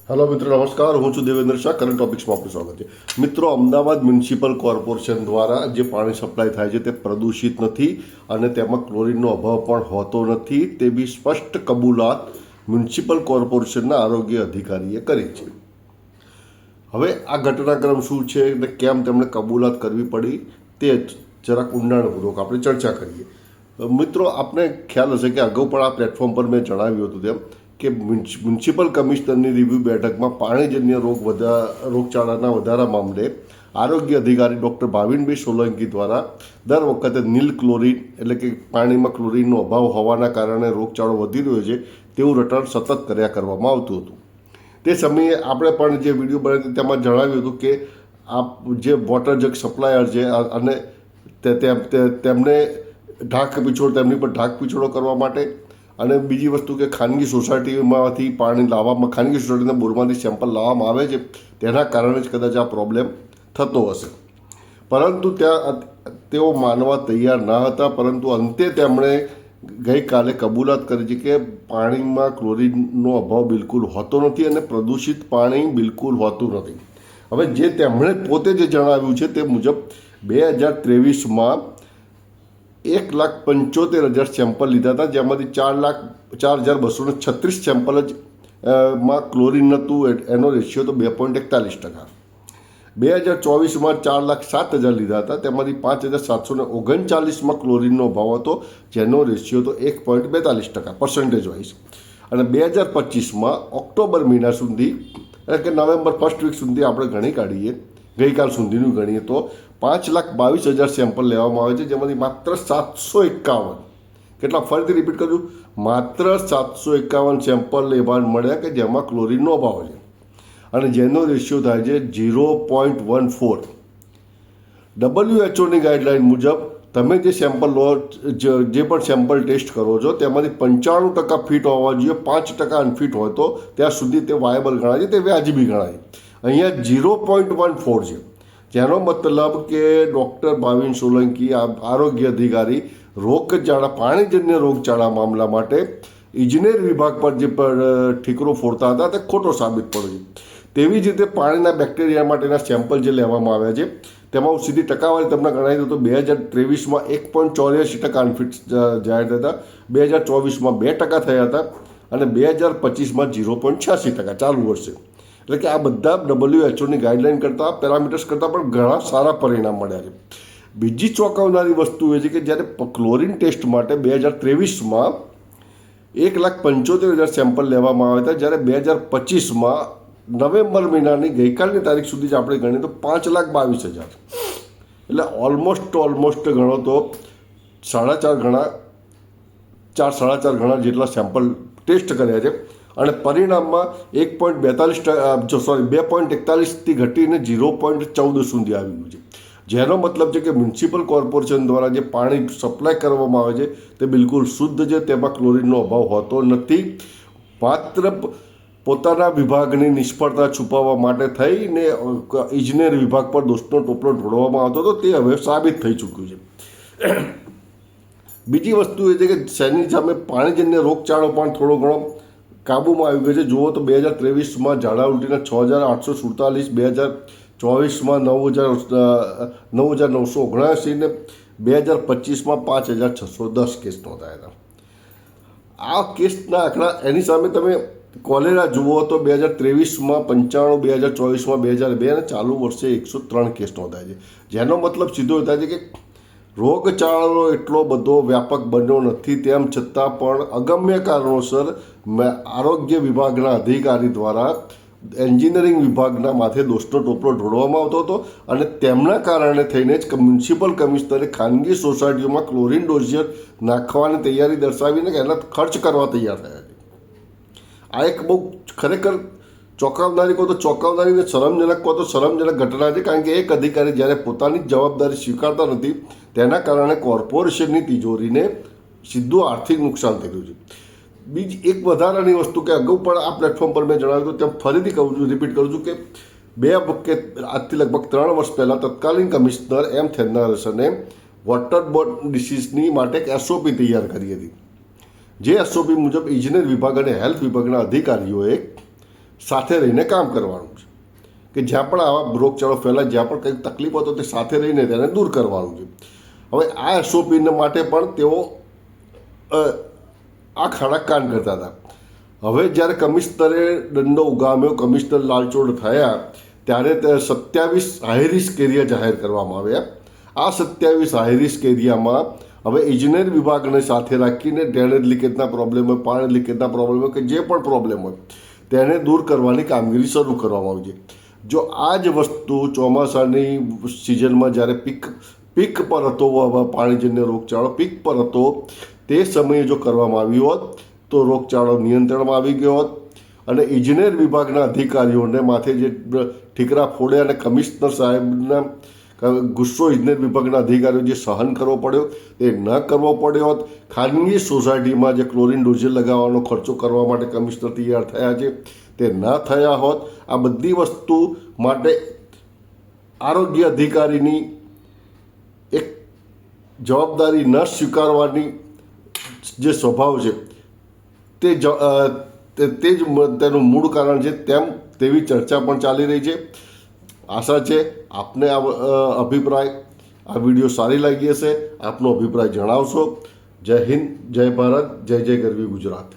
Hello મિત્રો, નમસ્કાર. હું છું દેવેન્દ્ર શાહ. કરંટ ટોપિક્સમાં આપનું સ્વાગત છે. મિત્રો, અમદાવાદ મ્યુનિસિપલ કોર્પોરેશન દ્વારા જે પાણી સપ્લાય થાય છે તે પ્રદૂષિત નથી અને તેમાં ક્લોરીનનો અભાવ પણ હોતો નથી તેવી સ્પષ્ટ કબૂલાત મ્યુનિસિપલ કોર્પોરેશનના આરોગ્ય અધિકારીએ કરી છે. હવે આ ઘટનાક્રમ શું છે અને કેમ તેમણે કબૂલાત કરવી પડી તે જરાક ઊંડાણપૂર્વક આપણે ચર્ચા કરીએ. મિત્રો, આપને ખ્યાલ હશે કે અગાઉ પણ આ પ્લેટફોર્મ પર મેં જણાવ્યું હતું તેમ કે મ્યુનિસિપલ કમિશનરની રિવ્યૂ બેઠકમાં પાણીજન્ય રોગચાળાના વધારા મામલે આરોગ્ય અધિકારી ડૉક્ટર ભાવિનભાઈ સોલંકી દ્વારા દર વખતે નીલ ક્લોરીન એટલે કે પાણીમાં ક્લોરીનનો અભાવ હોવાના કારણે રોગચાળો વધી રહ્યો છે તેવું રટણ સતત કર્યા કરવામાં આવતું હતું. તે સમયે આપણે પણ જે વિડીયો બનાવ્યો તેમાં જણાવ્યું હતું કે આ જે વોટર જગ સપ્લાયર છે અને તેમને તેમની પર ઢાક પીછોડો કરવા માટે અને બીજી વસ્તુ કે ખાનગી સોસાયટીમાંથી પાણી લાવવામાં ખાનગી સોસાયટીના બોરમાંથી સેમ્પલ લાવવામાં આવે છે તેના કારણે જ કદાચ આ પ્રોબ્લેમ થતો હશે. પરંતુ ત્યાં તેઓ માનવા તૈયાર ન હતા, પરંતુ અંતે તેમણે ગઈકાલે કબૂલાત કરી છે કે પાણીમાં ક્લોરીનનો અભાવ બિલકુલ હોતો નથી અને પ્રદૂષિત પાણી બિલકુલ હોતું નથી. હવે જે તેમણે પોતે જે જણાવ્યું છે તે મુજબ 2023માં 1,75,000 સેમ્પલ લીધા હતા, જેમાંથી 4,0236 સેમ્પલ જ માં ક્લોરીન નહોતું. એનો રેશિયો તો 2.41%. 2024માં 4,07,000 લીધા હતા, તેમાંથી 5,739માં ક્લોરીનનો અભાવ હતો, જેનો રેશિયો તો 1.42% પર્સન્ટેજ વાઇઝ. અને 2025માં ઓક્ટોબર મહિના સુધી એટલે કે નવેમ્બર ફર્સ્ટ વીક સુધી આપણે ગણી કાઢીએ, ગઈકાલ સુધીનું ગણીએ તો 5,22,000 સેમ્પલ લેવામાં આવે છે, જેમાંથી માત્ર 751 કેટલા ફરીથી રિપીટ કરું, માત્ર 751 સેમ્પલ લેવા મળ્યા કે જેમાં ક્લોરીનનો અભાવ છે અને જેનો રેશિયો થાય છે 0.14. WHOની ગાઈડલાઇન મુજબ તમે જે સેમ્પલ લો, જે પણ સેમ્પલ ટેસ્ટ કરો છો તેમાંથી 95% ફિટ હોવા જોઈએ, 5% અનફિટ હોય તો ત્યાં સુધી તે વાયેબલ ગણાય છે, તે વ્યાજબી ગણાય. અહીંયા 0.14 છે, જેનો મતલબ કે ડૉક્ટર ભાવિન સોલંકી આરોગ્ય અધિકારી પાણીજન્ય રોગચાળા મામલા માટે ઇજનેર વિભાગ પર જે ઠીકરો ફોડતા હતા તે ખોટો સાબિત પડ્યો છે. તેવી જ રીતે પાણીના બેક્ટેરિયા માટેના સેમ્પલ જે લેવામાં આવ્યા છે તેમાં હું સીધી ટકાવારી તમને ગણાવી દઉં તો 2023માં 1.84% અનફિટ જાહેર થયા હતા, 2024માં 2% થયા હતા અને 2025માં 0.86% ચાલુ વર્ષે. એટલે કે આ બધા WHOની ગાઈડલાઇન કરતાં પેરામીટર્સ કરતાં પણ ઘણા સારા પરિણામ મળ્યા છે. બીજી ચોંકાવનારી વસ્તુ એ છે કે જ્યારે ક્લોરીન ટેસ્ટ માટે 2023માં 1,75,000 સેમ્પલ લેવામાં આવ્યા હતા, જ્યારે 2025માં નવેમ્બર મહિનાની ગઈકાલની તારીખ સુધી જ આપણે ગણીએ તો 5,22,000 એટલે ઓલમોસ્ટ ગણો તો 4.5 ગણા જેટલા સેમ્પલ ટેસ્ટ કર્યા છે અને પરિણામમાં 2.41થી ઘટીને 0.14 સુધી આવી ગયું છે, જેનો મતલબ છે કે મ્યુનિસિપલ કોર્પોરેશન દ્વારા જે પાણી સપ્લાય કરવામાં આવે છે તે બિલકુલ શુદ્ધ છે, તેમાં ક્લોરીનનો અભાવ હોતો નથી. માત્ર પોતાના વિભાગની નિષ્ફળતા છુપાવવા માટે થઈને ઇજનેર વિભાગ પર દોષનો ટોપલો ઢોળવામાં આવતો હતો, તે હવે સાબિત થઈ ચૂક્યું છે. બીજી વસ્તુ એ છે કે શેની સામે પાણીજન્ય રોગચાળો પણ થોડો ઘણો કાબૂમાં આવી ગયો છે. જુઓ તો 2023માં ઝાડા ઉલટીના 6,847, 2024માં 9,979 ને 2025માં 5,610 કેસ નોંધાયા હતા. આ કેસના આંકડા એની સામે તમે કોલેરા જુઓ તો 2023માં 95, 2024માં 2,002 અને ચાલુ વર્ષે 103 કેસ નોંધાય છે, જેનો મતલબ સીધો એ થાય છે કે રોગચાળો એટલો બધો વ્યાપક બન્યો નથી, તેમ છતાં પણ અગમ્ય કારણોસર આરોગ્ય વિભાગના અધિકારી દ્વારા એન્જિનિયરિંગ વિભાગના માથે દોષનો ટોપલો ઢોળવામાં આવતો હતો અને તેમના કારણે થઈને જ મ્યુનિસિપલ કમિશનરે ખાનગી સોસાયટીઓમાં ક્લોરીન ડોઝિયર નાખવાની તૈયારી દર્શાવીને એના ખર્ચ કરવા તૈયાર થયા છે. આ એક બહુ ખરેખર ચોંકાવનારી કહો તો ચોંકાવનારી ને શરમજનક કહો તો શરમજનક ઘટના છે, કારણ કે એક અધિકારી જ્યારે પોતાની જવાબદારી સ્વીકારતા નથી તેના કારણે કોર્પોરેશનની તિજોરીને સીધું આર્થિક નુકસાન થઈ રહ્યું છે. બીજી એક વધારાની વસ્તુ કે અગાઉ પણ આ પ્લેટફોર્મ પર મેં જણાવ્યું તેમ ફરીથી કહું છું, રિપીટ કરું છું કે આજથી લગભગ 3 વર્ષ પહેલાં તત્કાલીન કમિશનર M. થેન્નારસને વોટરબોર્ન ડિસીઝની માટે એક SOP તૈયાર કરી હતી, જે SOP મુજબ ઇજનેર વિભાગ અને હેલ્થ વિભાગના અધિકારીઓએ સાથે રહીને કામ કરવાનું છે કે જ્યાં પણ આવા રોગચાળો ફેલાય, જ્યાં પણ કંઈક તકલીફ હોય તો તે સાથે રહીને તેને દૂર કરવાનું છે. હવે આ એસઓપીને માટે પણ તેઓ આ ખાડા કાન કરતા હતા. હવે જ્યારે કમિશનરે દંડો ઉગામ્યો, કમિશનર લાલચોળ થયા, ત્યારે 27 હાઈ રિસ્ક એરિયા જાહેર કરવામાં આવ્યા. આ 27 હાઈ રિસ્ક એરિયામાં હવે ઇજનેર વિભાગને સાથે રાખીને ડ્રેનેજ લીકેજના પ્રોબ્લેમ હોય, પાણી લીકેજના પ્રોબ્લેમ હોય કે જે પણ પ્રોબ્લેમ હોય તેને દૂર કરવાની કામગીરી શરૂ કરવામાં આવી છે. જો આ જ વસ્તુ ચોમાસાની સિઝનમાં જ્યારે પીક પર હતો, પાણીજન્ય રોગચાળો પીક પર હતો, તે સમયે જો કરવામાં આવ્યું હોત તો રોગચાળો નિયંત્રણમાં આવી ગયો હોત અને ઇજનેર વિભાગના અધિકારીઓને માથે જે ઠીકરા ફોડે અને કમિશનર સાહેબના ગુસ્સો ઇજનેર વિભાગના અધિકારીઓ જે સહન કરવો પડ્યો તે ન કરવો પડ્યો હોત. ખાનગી સોસાયટીમાં જે ક્લોરીન ડોઝલ લગાવવાનો ખર્ચો કરવા માટે કમિશનર તૈયાર થયા છે તે ન થયા હોત. આ બધી વસ્તુ માટે આરોગ્ય અધિકારીની એક જવાબદારી ન સ્વીકારવાની જે સ્વભાવ છે તે જ તેનું મૂળ કારણ છે તેવી ચર્ચા પણ ચાલી રહી છે. આશા છે આપને આ વિડીયો સારી લાગી હશે. આપનો અભિપ્રાય જણાવશો. જય હિન્દ, જય ભારત, જય જય ગરવી ગુજરાત.